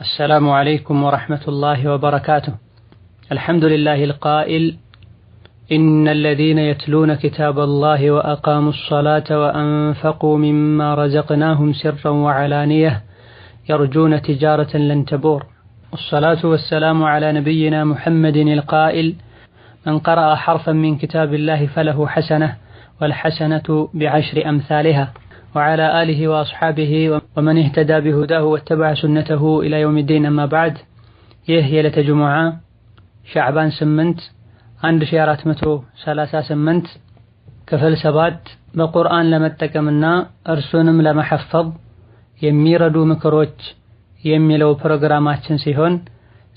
السلام عليكم ورحمة الله وبركاته. الحمد لله القائل: إن الذين يتلون كتاب الله وأقاموا الصلاة وأنفقوا مما رزقناهم سرا وعلانية يرجون تجارة لن تبور. والصلاة والسلام على نبينا محمد القائل: من قرأ حرفا من كتاب الله فله حسنة والحسنة بعشر أمثالها. وعلى آله وأصحابه ومن اهتدى بهداه واتبع سنته إلى يوم الدين. أما بعد، يهيلة جمعة شعبان 8 1438 كفل 7 በቁርአን ለመጠቀምና እርሱንም ለመሐፈዝ የሚረዱ ምክሮች የሚለው ፕሮግራማችን ሲሆን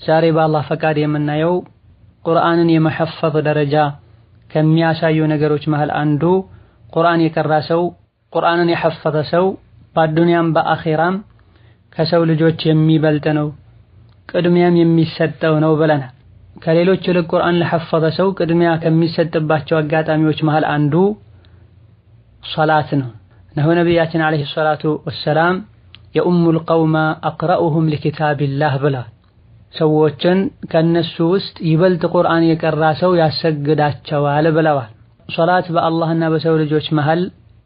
ዛሬ በአላህ ፈቃድ የምናየው ቁርአንን የመሐፈዝ ደረጃ ከሚያሳዩ ነገሮች መሃል አንዱ ቁርአን የቀራ ሰው ቁርአንን የሐፈዘ ሰው በዱንያም በአኺራም ከሰው ልጆች የሚበልጥ ነው፣ ቅድሚያም የሚሰጠው ነው ብለናል። ከሌሎች ይልቅ ቁርአን ለሐፈዘ ሰው ቅድሚያ ከሚሰጥባቸው አጋጣሚዎች መሃል አንዱ ሶላት ነው። ነሆ ነብያችን አለይሂ ሰላቱ ወሰላም የኡሙል ቀውመ አቅረኡሁም ለኪታቢላህ ብላ ሰዎችን ከነሱ ውስጥ ይበልጥ ቁርአን የቀራ ሰው ያሰግዳቸዋል ብለዋል። ሶላት በአላህና በሰው ልጆች መሃል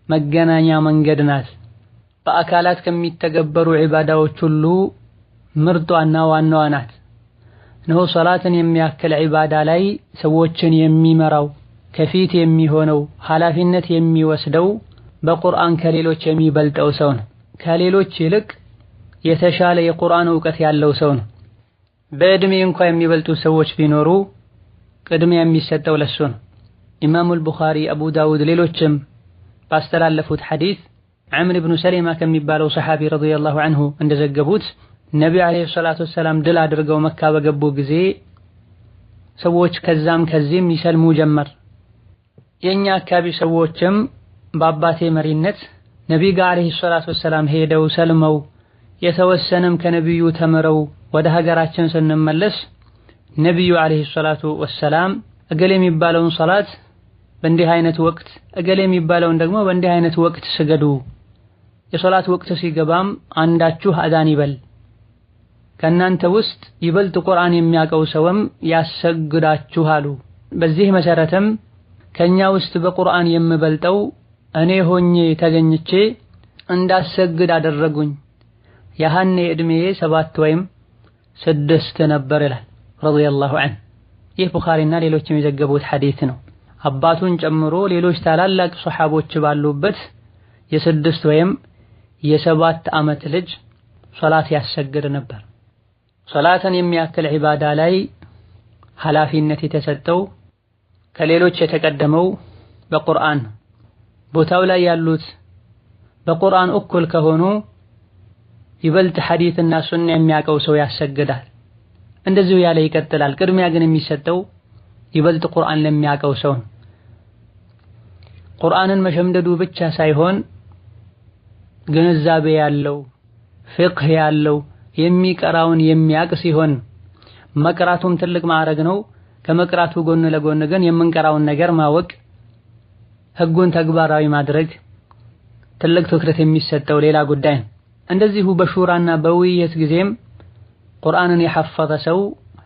መገናኛ መንገድ ናት። በአካላት ከሚተገበሩ ዒባዳዎች ሁሉ ምርጧና ዋናዋ ናት። ነው ሶላትን የሚያክል ዒባዳ ላይ ሰዎችን የሚመራው ከፊት የሚሆነው ኃላፊነት የሚወስደው በቁርአን ከሌሎች የሚበልጠው ሰው ነው። ከሌሎች ይልቅ የተሻለ የቁርአን ዕውቀት ያለው ሰው ነው። በእድሜ እንኳን የሚበልጡ ሰዎች ቢኖሩ ቅድሚያ የሚሰጠው ለሱ ነው። ኢማሙል ቡኻሪ፣ አቡ ዳውድ ሌሎችም ባስተላለፉት ሐዲስ ዐምር ኢብኑ ሰሊማ ከሚባለው ሰሐቢ ረዲየላሁ ዐንሁ እንደዘገቡት ነብዩ አለይሂ ሰላቱ ወሰላም ድል አድርገው መካ በገቡ ጊዜ ሰዎች ከዛም ከዚህም ይሰልሙ ጀመር። የኛ አካባቢ ሰዎችም በአባቴ መሪነት ነብዩ ጋር አለይሂ ሰላቱ ወሰላም ሄደው ሰልመው የተወሰነም ከነብዩ ተምረው ወደ ሀገራችን ስንመለስ ነብዩ አለይሂ ሰላቱ ወሰላም እገሌ የሚባለውን ሶላት በእንዲህ አይነት ወቅት እገሌ የሚባለውን ደግሞ በእንዲህ አይነት ወቅት ስገዱ፣ የሶላት ወቅት ሲገባም አንዳችሁ አዛን ይበል፣ ከናንተ ውስጥ ይበልጥ ቁርአን የሚያውቀው ሰውም ያሰግዳችሁ አሉ። በዚህ መሰረትም ከኛ ውስጥ በቁርአን የምበልጠው እኔ ሆኜ ተገኝቼ እንዳሰግድ አደረጉኝ። ያሃኔ እድሜዬ 7 ወይም 6 ነበር ይላል ረዲየላሁ ዐንሁ። ይህ ቡኻሪና ሌሎችም የዘገቡት ሐዲስ ነው። አባቱን ጨምሮ ሌሎች ታላላቅ ሱሐቦች ባሉበት የ6 ወይም የ7 ዓመት ልጅ ሶላት ያሰግድ ነበር። ሶላትን የሚያክል ዒባዳ ላይ ኃላፊነት የተሰጠው ከሌሎች የተቀደመው በቁርአን ቦታው ላይ ያሉት በቁርአን እኩል ከሆኑ ይበልጥ ሐዲስና ሱና የሚያውቀው ሰው ያሰግዳል። እንደዚሁ ያለ ይቀጥላል። ቅድሚያ ግን የሚሰጠው ይበልጥ ቁርአን ለሚያውቀው ሰው ነው። ቁርአንን መሸምደዱ ብቻ ሳይሆን ግንዛቤ ያለው ፍቅህ ያለው የሚቀራውን የሚያውቅ ሲሆን መቅራቱም ትልቅ ማዕረግ ነው። ከመቅራቱ ጎን ለጎን ግን የምንቀራውን ነገር ማወቅ፣ ህጉን ተግባራዊ ማድረግ ትልቅ ትኩረት የሚሰጠው ሌላ ጉዳይ ነው። እንደዚሁ በሹራና በውይይት ጊዜም ቁርአንን የሐፈዘ ሰው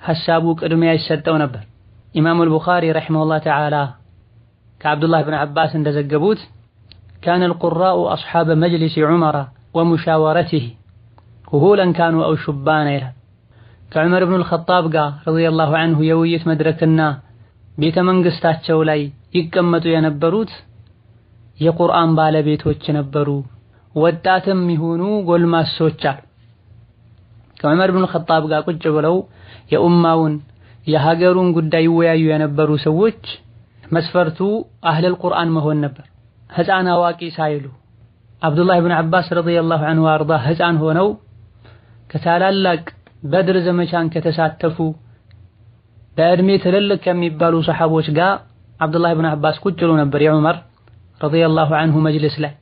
ሐሳቡ ቅድሚያ ይሰጠው ነበር። ኢማሙል ቡኻሪ ረሒመሁላህ ተዓላ ከአብዱላህ ብን ዓባስ እንደዘገቡት ካነ አልቁራኡ አስሓበ መጅሊሲ ዑመር ወሙሻወረቲሂ ኩሁለን ካኑ አው ሹባና ይላል። ከዑመር ብን አልኸጣብ ጋር ረዲየላሁ ዐንሁ የውይይት መድረክና ቤተ መንግስታቸው ላይ ይቀመጡ የነበሩት የቁርአን ባለቤቶች ነበሩ፣ ወጣትም ይሁኑ ጎልማሶች። ከዑመር ብን አልኸጣብ ጋር ቁጭ ብለው የኡማውን የሀገሩን ጉዳይ ይወያዩ የነበሩ ሰዎች መስፈርቱ አህለል ቁርአን መሆን ነበር። ህፃን አዋቂ ሳይሉ አብዱላህ ብን ዓባስ ረዲየላሁ ዐንሁ አርዳ ህፃን ሆነው ከታላላቅ በድር ዘመቻን ከተሳተፉ በእድሜ ትልልቅ ከሚባሉ ሰሐቦች ጋር አብዱላህ ብን ዓባስ ቁጭ ብሎ ነበር የዑመር ረዲየላሁ ዐንሁ መጅልስ ላይ።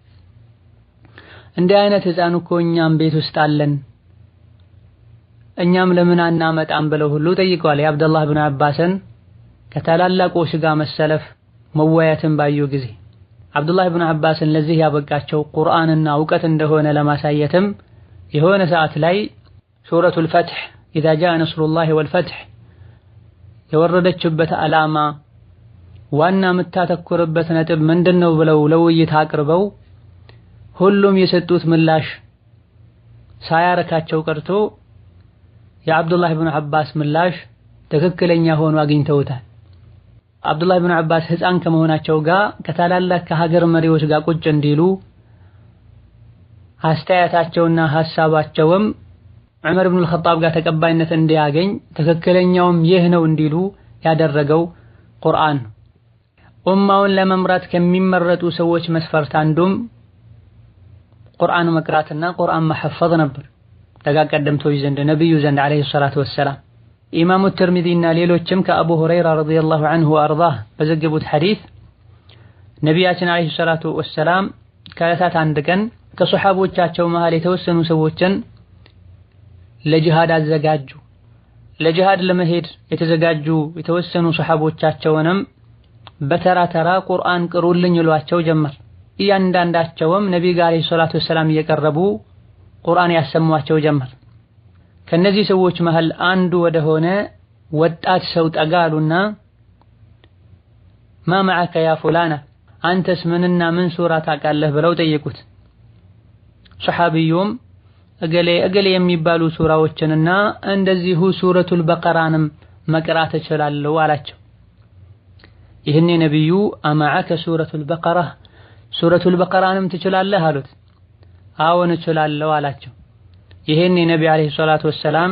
እንዲህ አይነት ህፃን እኮ እኛም ቤት ውስጥ አለን፣ እኛም ለምን አናመጣም ብለው ሁሉ ጠይቀዋል። የአብዱላህ ብን ዓባስን ከታላላቆች ጋር መሰለፍ መወያየትን ባዩ ጊዜ አብዱላህ ብን ዓባስን ለዚህ ያበቃቸው ቁርአንና ዕውቀት እንደሆነ ለማሳየትም የሆነ ሰዓት ላይ ሱረቱል ፈትሕ ኢዛ ጃአ ነስሩላሂ ወልፈትሕ የወረደችበት ዓላማ ዋና የምታተኩርበት ነጥብ ምንድነው ብለው ለውይይት አቅርበው ሁሉም የሰጡት ምላሽ ሳያረካቸው ቀርቶ የአብዱላህ ብን አባስ ምላሽ ትክክለኛ ሆኖ አግኝተውታል። አብዱላህ ብን አባስ ሕፃን ከመሆናቸው ጋር ከታላላቅ ከሀገር መሪዎች ጋር ቁጭ እንዲሉ አስተያየታቸውና ሐሳባቸውም ዑመር ብን አልኸጣብ ጋር ተቀባይነት እንዲያገኝ ትክክለኛውም ይህ ነው እንዲሉ ያደረገው ቁርአን ነው። ኡማውን ለመምራት ከሚመረጡ ሰዎች መስፈርት አንዱም ቁርአን መቅራትና ቁርአን መሐፈዝ ነበር። ደጋግ ቀደምቶች ዘንድ ነብዩ ዘንድ አለይሂ ሰላቱ ወሰላም ኢማሙ ተርሚዚና ሌሎችም ከአቡ ሁረይራ ረዲየላሁ ዐንሁ ወአርዳህ በዘገቡት ሐዲስ ነቢያችን አለይሂ ሰላቱ ወሰላም ከዕለታት አንድ ቀን ከሱሐቦቻቸው መሃል የተወሰኑ ሰዎችን ለጂሃድ አዘጋጁ። ለጂሃድ ለመሄድ የተዘጋጁ የተወሰኑ ሱሐቦቻቸውንም በተራ ተራ ቁርአን ቅሩልኝ ይሏቸው ጀመር። እያንዳንዳቸውም ነብዩ ጋር አለይሂ ሰላቱ ወሰላም እየቀረቡ ቁርአን ያሰሟቸው ጀመር። ከነዚህ ሰዎች መሃል አንዱ ወደ ሆነ ወጣት ሰው ጠጋሉና ማ መዐከ ያ ፉላና አንተስ ምንና ምን ሱራ ታውቃለህ ብለው ጠየቁት። ሱሐቢዩም እገሌ የሚባሉ ሱራዎችንና እንደዚሁ ሱረቱል በቀራንም መቅራት እችላለሁ አላቸው። ይህኔ ነብዩ አመዐከ ሱረቱል በቀራ ሱረቱል በቀራንም ትችላለህ አሉት። አዎን እችላለሁ አላቸው። ይህኔ ነቢ አለይሂ ሰላቱ ወሰላም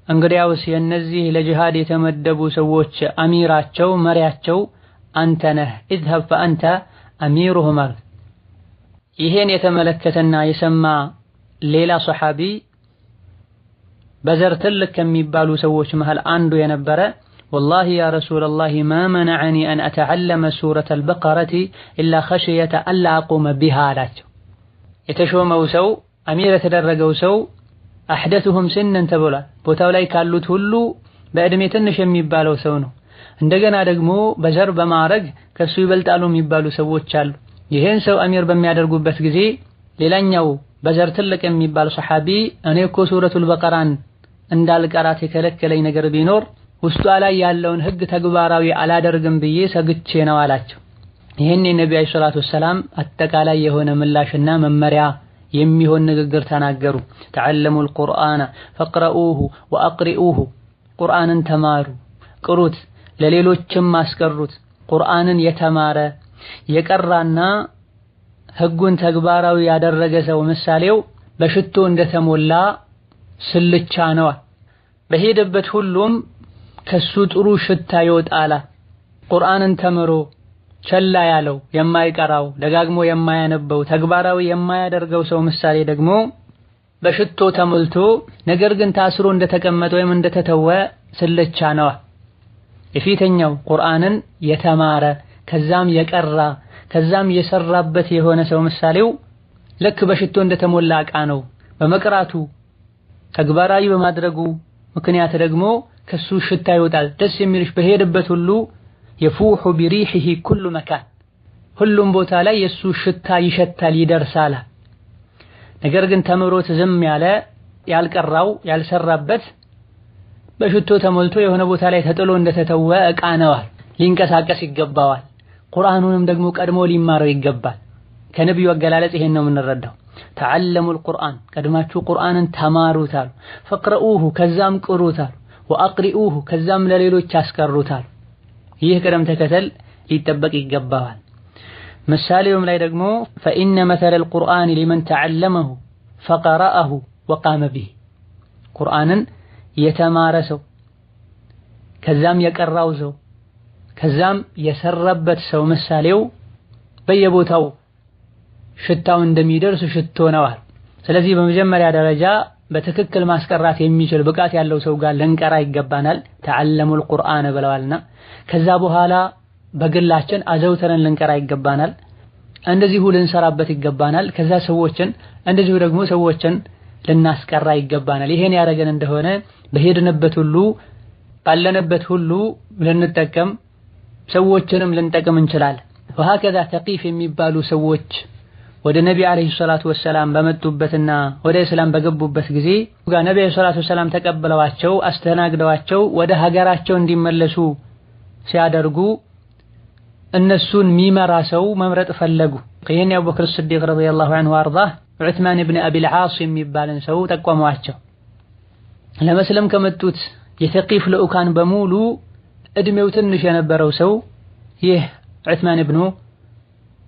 እንግዲያውስ የነዚህ ለጂሃድ የተመደቡ ሰዎች አሚራቸው መሪያቸው አንተ ነህ اذهب فأنت أميرهم አሉት። ይሄን የተመለከተና የሰማ ሌላ ሱሐቢ በዘር ትልቅ ከሚባሉ ሰዎች መሃል አንዱ የነበረ والله يا رسول الله ما منعني أن أتعلم سورة البقرة إلا خشية ألا أقوم بها አላቸው። የተሾመው ሰው አሚር የተደረገው ሰው አህደቱሁም ስነን ተብሏል። ቦታው ላይ ካሉት ሁሉ በእድሜ ትንሽ የሚባለው ሰው ነው። እንደገና ደግሞ በዘር በማዕረግ ከሱ ይበልጣሉ የሚባሉ ሰዎች አሉ። ይሄን ሰው አሚር በሚያደርጉበት ጊዜ ሌላኛው በዘር ትልቅ የሚባል ሱሐቢ እኔ እኮ ሱረቱል በቀራን እንዳልቀራት የከለከለኝ ነገር ቢኖር ውስጧ ላይ ያለውን ህግ ተግባራዊ አላደርግም ብዬ ሰግቼ ነው አላቸው። ይሄን የነብዩ አለይሂ ሰላቱ ወሰላም አጠቃላይ የሆነ ምላሽና መመሪያ የሚሆን ንግግር ተናገሩ። ተዓለሙል ቁርአነ ፈቅረኡሁ ወአቅሪኡሁ ቁርአንን ተማሩ፣ ቅሩት፣ ለሌሎችም አስቀሩት። ቁርአንን የተማረ የቀራና ህጉን ተግባራዊ ያደረገ ሰው ምሳሌው በሽቶ እንደተሞላ ስልቻ ነው። በሄደበት ሁሉም ከሱ ጥሩ ሽታ ይወጣላ። ቁርአንን ተምሮ ቸላ ያለው የማይቀራው ደጋግሞ የማያነበው ተግባራዊ የማያደርገው ሰው ምሳሌ ደግሞ በሽቶ ተሞልቶ ነገር ግን ታስሮ እንደተቀመጠ ወይም እንደተተወ ስልቻ ነው። የፊተኛው ቁርአንን የተማረ ከዛም የቀራ ከዛም የሰራበት የሆነ ሰው ምሳሌው ልክ በሽቶ እንደተሞላ ዕቃ ነው። በመቅራቱ ተግባራዊ በማድረጉ ምክንያት ደግሞ ከሱ ሽታ ይወጣል። ደስ የሚልሽ በሄደበት ሁሉ የፉሑ ቢሪሂሂ ኩሉ መካን ሁሉም ቦታ ላይ የሱ ሽታ ይሸታል ይደርሳል። ነገር ግን ተምሮት ዝም ያለ ያልቀራው ያልሰራበት በሽቶ ተሞልቶ የሆነ ቦታ ላይ ተጥሎ እንደተተወ ዕቃ ነው። ሊንቀሳቀስ ይገባዋል። ቁርአኑንም ደግሞ ቀድሞ ሊማረው ይገባል። ከነብዩ አገላለጽ ይሄን ነው የምንረዳው። ተዓለሙል ቁርአን ቀድማችሁ ቁርአንን ተማሩታል። ፈቅረኡሁ ከዛም ቅሩታል። ወአቅሪኡሁ ከዛም ለሌሎች አስቀሩታል። ይህ ቅደም ተከተል ሊጠበቅ ይገባዋል። ምሳሌውም ላይ ደግሞ فإن مثل القرآن لمن تعلمه فقرأه وقام به ቁርአንን የተማረ ሰው ከዛም የቀራው ሰው ከዛም የሰራበት ሰው ምሳሌው በየቦታው ሽታው እንደሚደርስ ሽቶ ነው። ስለዚህ በመጀመሪያ ደረጃ በትክክል ማስቀራት የሚችል ብቃት ያለው ሰው ጋር ልንቀራ ይገባናል። ተዓለሙል ቁርአን ብለዋልና ከዛ በኋላ በግላችን አዘውተረን ልንቀራ ይገባናል። እንደዚሁ ልንሰራበት ይገባናል። ከዛ ሰዎችን እንደዚሁ ደግሞ ሰዎችን ልናስቀራ ይገባናል። ይሄን ያደረገን እንደሆነ በሄድንበት ሁሉ ባለንበት ሁሉ ልንጠቀም ሰዎችንም ልንጠቅም እንችላለን። وهكذا ተቂፍ የሚባሉ ሰዎች ወደ ነቢ አለይሂ ሰላቱ ወሰላም በመጡበትና ወደ እስላም በገቡበት ጊዜ ነቢ አለይሂ ሰላቱ ወሰላም ተቀበለዋቸው አስተናግደዋቸው ወደ ሀገራቸው እንዲመለሱ ሲያደርጉ እነሱን ሚመራ ሰው መምረጥ ፈለጉ። ይሄን አቡበክር ሲዲቅ ረዲየላሁ ዐንሁ አርዳህ ዑስማን ኢብኑ አቢል ዓስ የሚባልን ሰው ጠቆሟቸው። ለመስለም ከመጡት የተቂፍ ልኡካን በሙሉ እድሜው ትንሽ የነበረው ሰው ይህ ዑስማን ኢብኑ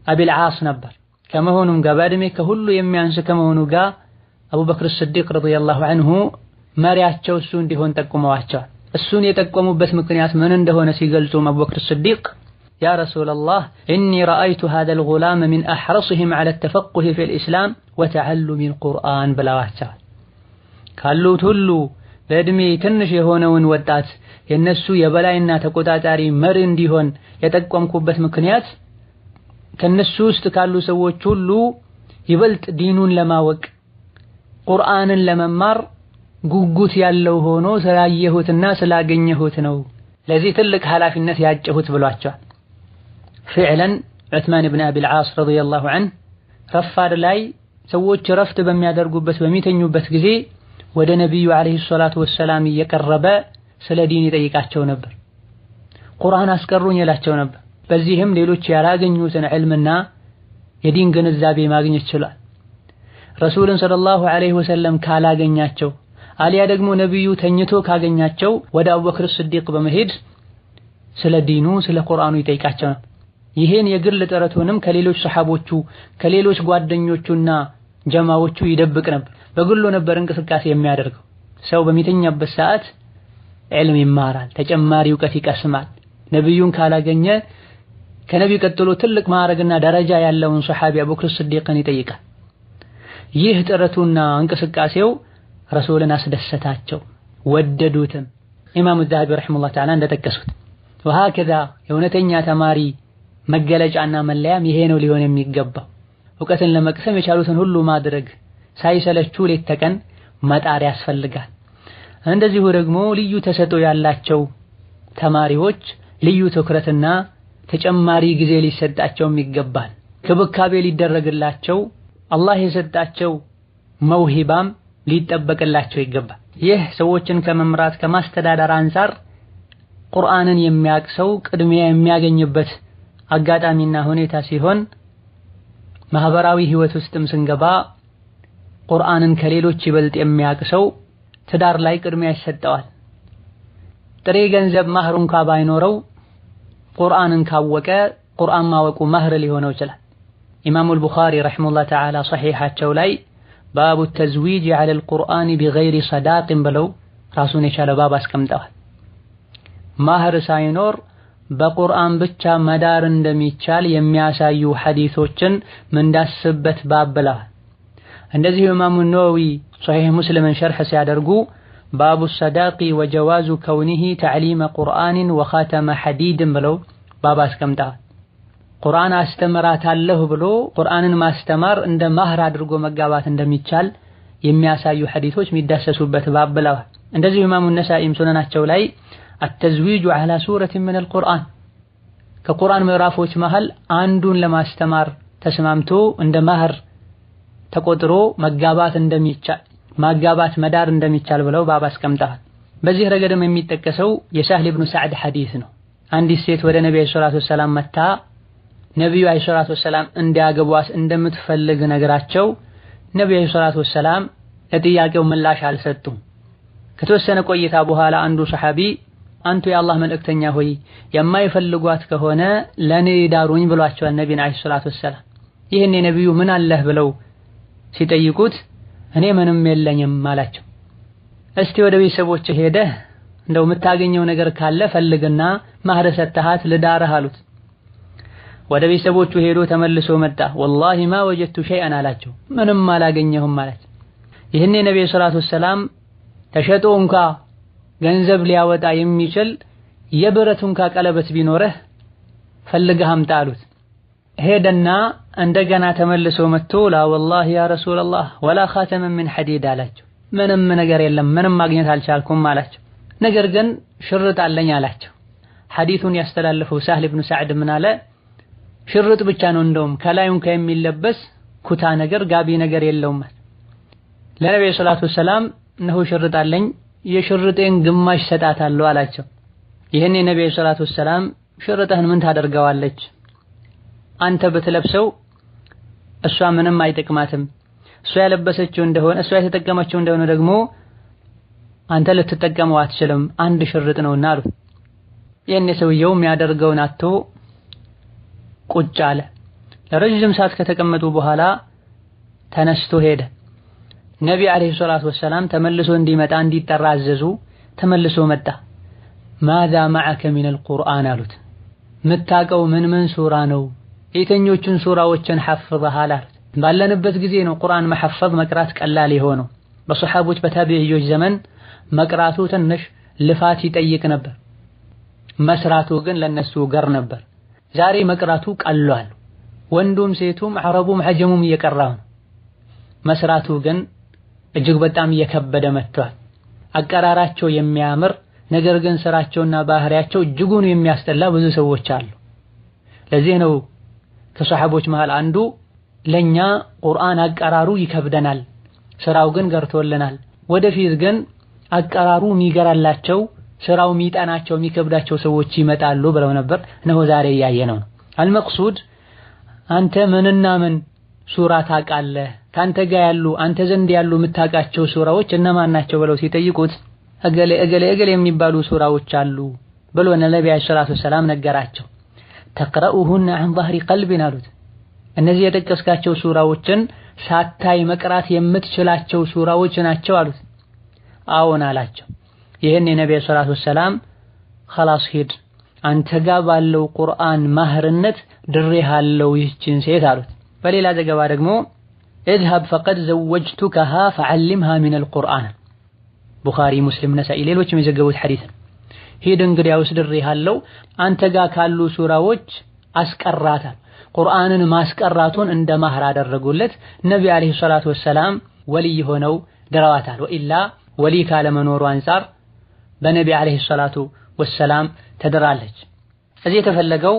አቢል ዓስ ነበር። ከመሆኑም ጋር በእድሜ ከሁሉ የሚያንስ ከመሆኑ ጋር አቡበክር ሲዲቅ ረዲየላሁ ዐንሁ መሪያቸው እሱ እንዲሆን ጠቁመዋቸዋል። እሱን የጠቆሙበት ምክንያት ምን እንደሆነ ሲገልጹም አቡበክር ሲዲቅ ያ ረሱለላህ ኢኒ ረአይቱ ሃዛል ጉላም ሚን አሕረሲሂም ዐለ ተፈቁህ ፊል ኢስላም ወተዐሉሚል ቁርአን ብለዋቸዋል። ካሉት ሁሉ በእድሜ ትንሽ የሆነውን ወጣት የነሱ የበላይና ተቆጣጣሪ መሪ እንዲሆን የጠቆምኩበት ምክንያት ከነሱ ውስጥ ካሉ ሰዎች ሁሉ ይበልጥ ዲኑን ለማወቅ ቁርአንን ለመማር ጉጉት ያለው ሆኖ ስላየሁትና ስላገኘሁት ነው ለዚህ ትልቅ ኃላፊነት ያጨሁት ብሏቸዋል። ፍዕለን ዑስማን ኢብኑ አቢል ዓስ ረዲየላሁ ዐንሁ ረፋድ ላይ ሰዎች ረፍት በሚያደርጉበት በሚተኙበት ጊዜ ወደ ነቢዩ አለይሂ ሰላቱ ወሰላም እየቀረበ ስለ ዲን ይጠይቃቸው ነበር። ቁርአን አስቀሩኝ ይላቸው ነበር። በዚህም ሌሎች ያላገኙትን ዕልምና የዲን ግንዛቤ ማግኘት ይችላል። ረሱልን ሰለላሁ ዐለይሂ ወሰለም ካላገኛቸው አሊያ ደግሞ ነቢዩ ተኝቶ ካገኛቸው ወደ አቡበክር ሲዲቅ በመሄድ ስለ ዲኑ ስለ ቁርአኑ ይጠይቃቸው ነበር። ይሄን የግል ጥረቱንም ከሌሎች ሰሐቦቹ ከሌሎች ጓደኞቹና ጀማዎቹ ይደብቅ ነበር። በግሉ ነበር እንቅስቃሴ የሚያደርገው። ሰው በሚተኛበት ሰዓት ዕልም ይማራል፣ ተጨማሪ ዕውቀት ይቀስማል። ነቢዩን ካላገኘ ከነቢዩ ቀጥሎ ትልቅ ማዕረግና ደረጃ ያለውን ሰሐቢ አቡበክር ሲዲቅን ይጠይቃል። ይህ ጥረቱና እንቅስቃሴው ረሱልን አስደሰታቸው፣ ወደዱትም። ኢማሙ ዛሀቢ ረሒመሁላህ ተዓላ እንደጠቀሱት ወሀከዛ የእውነተኛ ተማሪ መገለጫና መለያም ይሄ ነው ሊሆን የሚገባው። ዕውቀትን ለመቅሰም የቻሉትን ሁሉ ማድረግ ሳይሰለቹ ሌት ተቀን መጣር ያስፈልጋል። እንደዚሁ ደግሞ ልዩ ተሰጥኦ ያላቸው ተማሪዎች ልዩ ትኩረትና ተጨማሪ ጊዜ ሊሰጣቸው ይገባል። ክብካቤ ሊደረግላቸው አላህ የሰጣቸው መውሂባም ሊጠበቅላቸው ይገባል። ይህ ሰዎችን ከመምራት ከማስተዳደር አንፃር ቁርአንን የሚያውቅ ሰው ቅድሚያ የሚያገኝበት አጋጣሚና ሁኔታ ሲሆን ማህበራዊ ህይወት ውስጥም ስንገባ ቁርአንን ከሌሎች ይበልጥ የሚያውቅ ሰው ትዳር ላይ ቅድሚያ ይሰጠዋል። ጥሬ ገንዘብ ማህር እንኳ ባይኖረው ቁርአንን ካወቀ ቁርአን ማወቁ ማህር ሊሆነው ይችላል። ኢማሙ አልቡኻሪ ረሒመሁላህ ተዓላ ሶሒሓቸው ላይ ባቡ ተዝዊጅ ዐለል ቁርአን ቢገይሪ ሰዳቅን ብለው ራሱን የቻለ ባብ አስቀምጠዋል። ማህር ሳይኖር በቁርአን ብቻ መዳር እንደሚቻል የሚያሳዩ ሐዲሶችን ምንዳስበት ባብ ብለዋል። እንደዚሁ ኢማሙ ነወዊ ሶሒሕ ሙስሊምን ሸርሕ ሲያደርጉ ባቡ ሰዳቂ ወጀዋዙ ከውኒሂ ተዕሊመ ቁርአንን ወኻተመ ሐዲድን ብለው ባብ አስቀምጠዋል። ቁርአን አስተምራታለሁ ብሎ ቁርአንን ማስተማር እንደ ማህር አድርጎ መጋባት እንደሚቻል የሚያሳዩ ሐዲሶች የሚዳሰሱበት ባብ ብለዋል። እንደዚሁ ኢማሙ ነሳኢም ሱነናቸው ላይ አተዝዊጁ ዐላ ሱረቲን ሚነል ቁርአን ከቁርአን ምዕራፎች መሃል አንዱን ለማስተማር ተስማምቶ እንደ ማህር ተቆጥሮ መጋባት እንደሚቻል ማጋባት መዳር እንደሚቻል ብለው ባብ አስቀምጠዋል። በዚህ ረገድም የሚጠቀሰው የሳህል ኢብኑ ሰዕድ ሐዲስ ነው። አንዲት ሴት ወደ ነብዩ ሰለላሁ ዐለይሂ ወሰለም መጣ ነብዩ ሰለላሁ ዐለይሂ ወሰለም እንዲያገቧት እንደምትፈልግ ነገራቸው። ነብዩ ሰለላሁ ዐለይሂ ወሰለም ለጥያቄው ምላሽ አልሰጡም። ከተወሰነ ቆይታ በኋላ አንዱ ሰሐቢ አንቱ የአላህ መልእክተኛ ሆይ የማይፈልጓት ከሆነ ለኔ ዳሩኝ ብሏቸዋል ነብዩን ሰለላሁ ዐለይሂ ወሰለም። ይሄን ነብዩ ምን አለህ ብለው ሲጠይቁት እኔ ምንም የለኝም አላቸው። እስቲ ወደ ቤተሰቦች ሄደህ እንደው የምታገኘው ነገር ካለ ፈልግና ማህር ሰጥተሃት ልዳርህ አሉት። ወደ ቤተሰቦቹ ሄዶ ተመልሶ መጣ። ወላሂ ማ ወጀድቱ ሸይአን አላቸው። ምንም አላገኘሁም አላቸው። ይሄኔ ነብዩ ሰለላሁ ዐለይሂ ወሰለም ተሸጦ እንኳ ገንዘብ ሊያወጣ የሚችል የብረት እንኳ ቀለበት ቢኖርህ ፈልገህ አምጣ አሉት። ሄደና እንደገና ተመልሶ መጥቶ ላ ወላሂ ያ ረሱላህ ወላ ኻተመ ምን ሐዲድ አላቸው። ምንም ነገር የለም ምንም ማግኘት አልቻልኩም አላቸው። ነገር ግን ሽርጥ አለኝ አላቸው። ሐዲሱን ያስተላለፈው ሳህል ኢብኑ ሰዕድ ምን አለ? ሽርጥ ብቻ ነው እንደውም ከላዩን ከሚለበስ ኩታ ነገር ጋቢ ነገር የለውም። ለነብዩ ሰለላሁ ዐለይሂ ወሰለም ነው ሽርጥ አለኝ የሽርጤን ግማሽ ሰጣታለሁ አላቸው። ይሄን የነብዩ ሰለላሁ ዐለይሂ ወሰለም ሽርጥህን ምን ታደርገዋለች? አንተ ብትለብሰው እሷ ምንም አይጠቅማትም፣ እሷ ያለበሰችው እንደሆነ እሷ የተጠቀመችው እንደሆነ ደግሞ አንተ ልትጠቀመው አትችልም፣ አንድ ሽርጥ ነውና አሉ። ይሄን ሰውየው የሚያደርገውን አጥቶ ቁጭ አለ። ለረጅም ሰዓት ከተቀመጡ በኋላ ተነስቶ ሄደ። ነቢ አለይሂ ሰላቱ ወሰላም ተመልሶ እንዲመጣ እንዲጠራ አዘዙ። ተመልሶ መጣ። ማዛ ማዐከ ሚነል ቁርአን አሉት። ምታቀው ምን ሱራ ነው? የትኞቹን ሱራዎችን ሐፍዘሃል አሉት። ባለንበት ጊዜ ነው ቁርአን መሐፈዝ መቅራት ቀላል የሆነው። በሰሐቦች በታቢዒዎች ዘመን መቅራቱ ትንሽ ልፋት ይጠይቅ ነበር፣ መስራቱ ግን ለነሱ ገር ነበር። ዛሬ መቅራቱ ቀሏል። ወንዱም ሴቱም አረቡም ዐጀሙም እየቀራው ነው። መስራቱ ግን እጅግ በጣም እየከበደ መጥቷል። አቀራራቸው የሚያምር ነገር ግን ስራቸውና ባህሪያቸው እጅጉን የሚያስጠላ ብዙ ሰዎች አሉ። ለዚህ ነው ከሰሐቦች መሃል አንዱ ለኛ ቁርአን አቀራሩ ይከብደናል፣ ስራው ግን ገርቶልናል፣ ወደፊት ግን አቀራሩ የሚገራላቸው ስራው የሚጠናቸው የሚከብዳቸው ሰዎች ይመጣሉ ብለው ነበር። ነው ዛሬ ያየነው። አልመቅሱድ አንተ ምንና ምን ሱራ ታውቃለህ? ካንተ ጋር ያሉ አንተ ዘንድ ያሉ የምታውቃቸው ሱራዎች እነማን ናቸው ብለው ሲጠይቁት እገሌ የሚባሉ ሱራዎች አሉ ብሎ ነብዩ ሰለላሁ ዐለይሂ ወሰለም ነገራቸው። ተቅረኡሁነ ዐን ظهر قلب አሉት። እነዚህ የጠቀስካቸው ሱራዎችን ሳታይ መቅራት የምትችላቸው ሱራዎች ናቸው አሉት። አዎን አላቸው። ይሄን የነብዩ ሰለላሁ ዐለይሂ ወሰለም خلاص ሂድ አንተ ጋር ባለው ቁርአን ማህርነት ድሬሃለው ይህችን ሴት አሉት። በሌላ ዘገባ ደግሞ اذهب فقد زوجتكها فعلمها من القرآن ቡኻሪ ሙስሊም ነሳኢ ሌሎችም የዘገቡት ሐዲስ። ሂድ እንግዲያውስ ድሬሃለው አንተ ጋር ካሉ ሱራዎች አስቀራታል። ቁርአንን ማስቀራቱን እንደ ማህር አደረጉለት። ነብዩ አለይሂ ሰላቱ ወሰላም ወልይ ሆነው ድረዋታል። ወኢላ ወልይ ካለመኖሩ አንፃር በነብዩ አለይሂ ሰላቱ ወሰላም ተድራለች። እዚህ የተፈለገው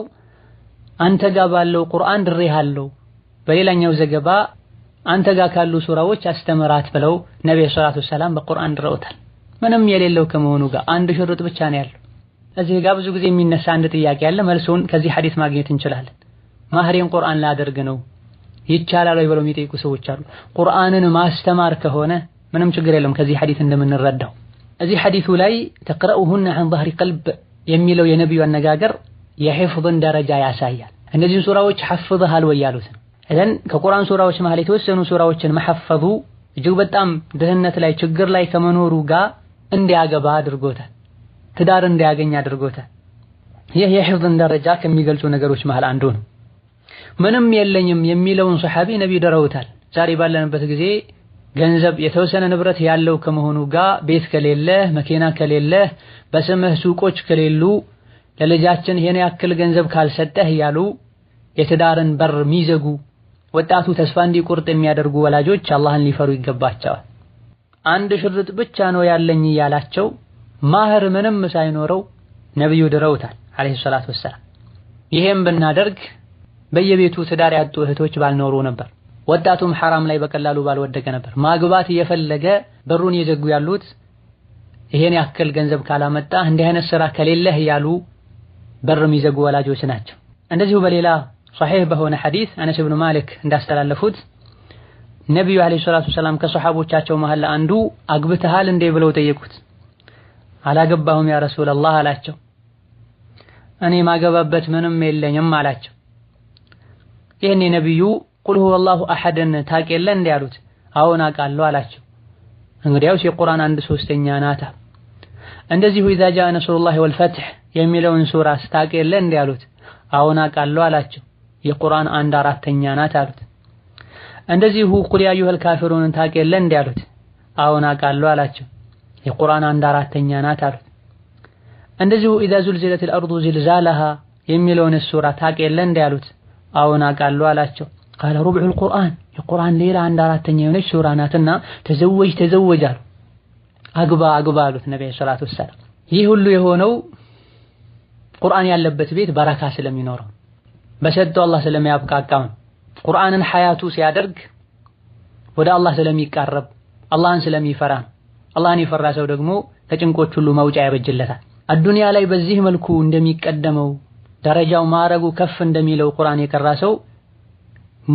አንተ ጋር ባለው ቁርአን ድሬሃለው፣ በሌላኛው ዘገባ አንተ ጋር ካሉ ሱራዎች አስተምራት ብለው ነብዩ ሰለላሁ ዐለይሂ ወሰለም በቁርአን ድረውታል። ምንም የሌለው ከመሆኑ ጋር አንድ ሽርጥ ብቻ ነው ያለው። እዚህ ጋር ብዙ ጊዜ የሚነሳ አንድ ጥያቄ አለ። መልሱን ከዚህ ሐዲስ ማግኘት እንችላለን። ማህሬን ቁርአን ላደርግ ነው ይቻላል ወይ ብለው የሚጠይቁ ሰዎች አሉ። ቁርአንን ማስተማር ከሆነ ምንም ችግር የለም። ከዚህ ሐዲስ እንደምንረዳው እዚህ ሐዲሱ ላይ ተቅረኡሁነ ዐን ظهر قلب የሚለው የነብዩ አነጋገር የሂፍዝን ደረጃ ያሳያል። እነዚህን ሱራዎች ሐፍዘሃል ወይ ያሉት ነው። እዘን ከቁርአን ሱራዎች መሃል የተወሰኑ ሱራዎችን መሐፈዙ እጅግ በጣም ድህነት ላይ ችግር ላይ ከመኖሩ ጋር እንዲያገባ አድርጎታል፣ ትዳር እንዲያገኝ አድርጎታል። ይህ የሂፍዝን ደረጃ ከሚገልጹ ነገሮች መሃል አንዱ ነው። ምንም የለኝም የሚለውን ሰሐቢ ነብዩ ደረውታል። ዛሬ ባለንበት ጊዜ ገንዘብ የተወሰነ ንብረት ያለው ከመሆኑ ጋር ቤት ከሌለ መኪና ከሌለ በስምህ ሱቆች ከሌሉ ለልጃችን ይሄን ያክል ገንዘብ ካልሰጠህ ያሉ የትዳርን በር ሚዘጉ ወጣቱ ተስፋ እንዲቆርጥ የሚያደርጉ ወላጆች አላህን ሊፈሩ ይገባቸዋል። አንድ ሽርጥ ብቻ ነው ያለኝ ያላቸው ማህር ምንም ሳይኖረው ነብዩ ድረውታል አለይሂ ሰላቱ ወሰላም። ይሄን ብናደርግ በየቤቱ ትዳር ያጡ እህቶች ባልኖሩ ነበር። ወጣቱም ሐራም ላይ በቀላሉ ባልወደቀ ነበር። ማግባት እየፈለገ በሩን የዘጉ ያሉት ይሄን ያክል ገንዘብ ካላመጣ እንዲህ አይነት ስራ ከሌለህ ያሉ በር የሚዘጉ ወላጆች ናቸው። እንደዚሁ በሌላ ሷሂህ በሆነ ሐዲስ አነስ ኢብኑ ማሊክ እንዳስተላለፉት ነብዩ አለይሂ ሰላቱ ወሰላም ከሷሐቦቻቸው መሃል አንዱ አግብተሃል እንዴ ብለው ጠየቁት። አላገባሁም ያ ረሱላህ አላቸው። እኔ ማገባበት ምንም የለኝም አላቸው። ይሄን ነብዩ ቁል ሁወላሁ አሐድን ታውቅ የለ እንዴ አሉት። አዎን አውቃለሁ አላቸው። እንግዲያውስ የቁርአን 1/3 ናታ። እንደዚሁ ኢዛ ጃአ ነስሩላሂ ወልፈትህ የሚለውን ሱራ ታውቅ የለ እንዴ አሉት። አዎን አውቃለሁ አላቸው። የቁርአን 1/4 ናት አሉት። እንደዚሁ ቁል ያ አዩሀል ካፊሩን ታውቅ የለ እንዴ አሉት። አዎን አውቃለሁ አላቸው። የቁርአን 1/4 ናት አሉት። እንደዚሁ ኢዛ ዙልዚለቲል አርዱ ዚልዛለሃ የሚለውን ሱራ ታውቅ የለ እንዴ አሉት። አዎን አውቃለሁ አላቸው። ቃለ ሩብዑል ቁርአን የቁርአን ሌላ 1/4 የሆነች ሱራ ናትና ተዘወጅ አሉ። አግባ አሉት ነብዩ ሰለላሁ ዐለይሂ ወሰለም። ይህ ሁሉ የሆነው ቁርአን ያለበት ቤት በረካ ስለሚኖረው በሰጠው አላህ ስለሚያብቃቃው። ቁርአንን ሐያቱ ሲያደርግ ወደ አላህ ስለሚቃረብ አላህን ስለሚፈራ አላህን የፈራ ሰው ደግሞ ከጭንቆች ሁሉ መውጫ ያበጅለታል። አዱንያ ላይ በዚህ መልኩ እንደሚቀደመው ደረጃው ማረጉ ከፍ እንደሚለው ቁርአን የቀራ ሰው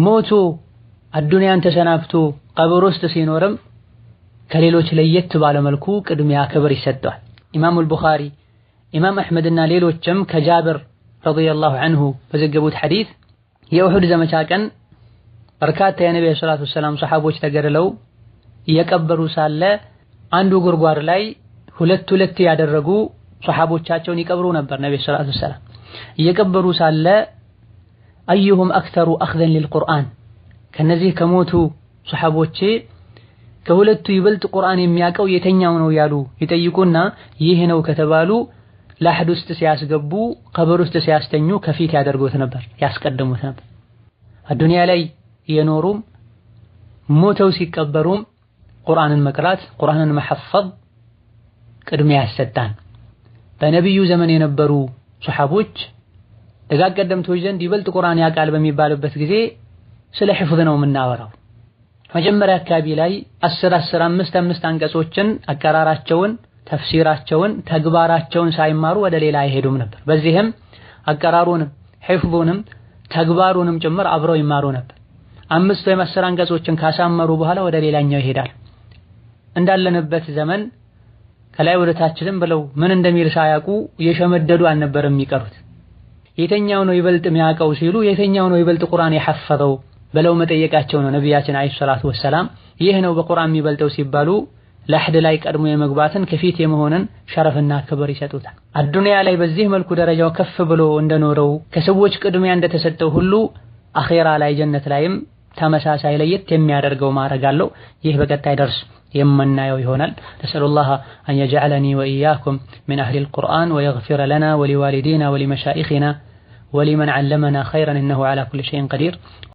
ሞቶ አዱንያን ተሰናብቶ ቀብር ውስጥ ሲኖርም ከሌሎች ለየት ባለ መልኩ ቅድሚያ ክብር ይሰጠዋል። ኢማሙ አልቡኻሪ ኢማም አሕመድና ሌሎችም ከጃብር ረዲየላሁ ዐንሁ በዘገቡት ሐዲስ የኡሁድ ዘመቻ ቀን በርካታ የነብዩ ሰለላሁ ዐለይሂ ወሰለም ሰሐቦች ተገድለው እየቀበሩ ሳለ አንዱ ጉርጓድ ላይ ሁለት ያደረጉ ሰሐቦቻቸውን ይቀብሩ ነበር። ነብዩ ሰለላሁ ዐለይሂ ወሰለም እየቀበሩ ሳለ አዩሁም አክተሩ አኽዘን ሊልቁርአን ከነዚህ ከሞቱ ሰሐቦቼ ከሁለቱ ይበልጥ ቁርአን የሚያውቀው የተኛው ነው ያሉ ይጠይቁና ይህ ነው ከተባሉ ላህድ ውስጥ ሲያስገቡ ቀብር ውስጥ ሲያስተኙ ከፊት ያደርጉት ነበር፣ ያስቀድሙት ነበር። አዱንያ ላይ የኖሩም ሞተው ሲቀበሩም ቁርአንን መቅራት ቁርአንን መሐፈዝ ቅድሚያ ያሰጣን። በነብዩ ዘመን የነበሩ ሱሐቦች ደጋግ ቀደምቶች ዘንድ ይበልጥ ቁርአን ያውቃል በሚባልበት ጊዜ ስለ ሒፍዝ ነው የምናወራው። መጀመሪያ አካባቢ ላይ 15 አንቀጾችን አቀራራቸውን ተፍሲራቸውን ተግባራቸውን ሳይማሩ ወደ ሌላ አይሄዱም ነበር። በዚህም አቀራሩንም ሒፍዙንም ተግባሩንም ጭምር አብረው ይማሩ ነበር። 5 ወይም 10 አንቀጾችን ካሳመሩ በኋላ ወደ ሌላኛው ይሄዳል። እንዳለንበት ዘመን ከላይ ወደ ታችም ብለው ምን እንደሚል ሳያውቁ የሸመደዱ አልነበረም የሚቀሩት። የተኛው ነው ይበልጥ የሚያውቀው ሲሉ የተኛው ነው ይበልጥ ቁርአን የሐፈዘው ብለው መጠየቃቸው ነው። ነብያችን አለይሂ ሰላቱ ወሰላም ይህ ነው በቁርአን የሚበልጠው ሲባሉ ለህድ ላይ ቀድሞ የመግባትን ከፊት የመሆንን ሸረፍና ክብር ይሰጡታል። አዱንያ ላይ በዚህ መልኩ ደረጃው ከፍ ብሎ እንደኖረው ከሰዎች ቅድሚያ እንደተሰጠው ሁሉ አኺራ ላይ ጀነት ላይም ተመሳሳይ ለየት የሚያደርገው ማዕረግ አለው። ይህ በቀጣይ ደርስ የምናየው ይሆናል። ነስአሉላህ አን የጀዐለኒ ወኢያኩም ሚን አህሊል ቁርአን ወየግፊረ ለና ወሊዋሊዲና ወሊመሻኢኺና ወሊመን ዐለመና ኸይረን ኢነሁ ዐላ ኩሊ ሸይኢን ቀዲር።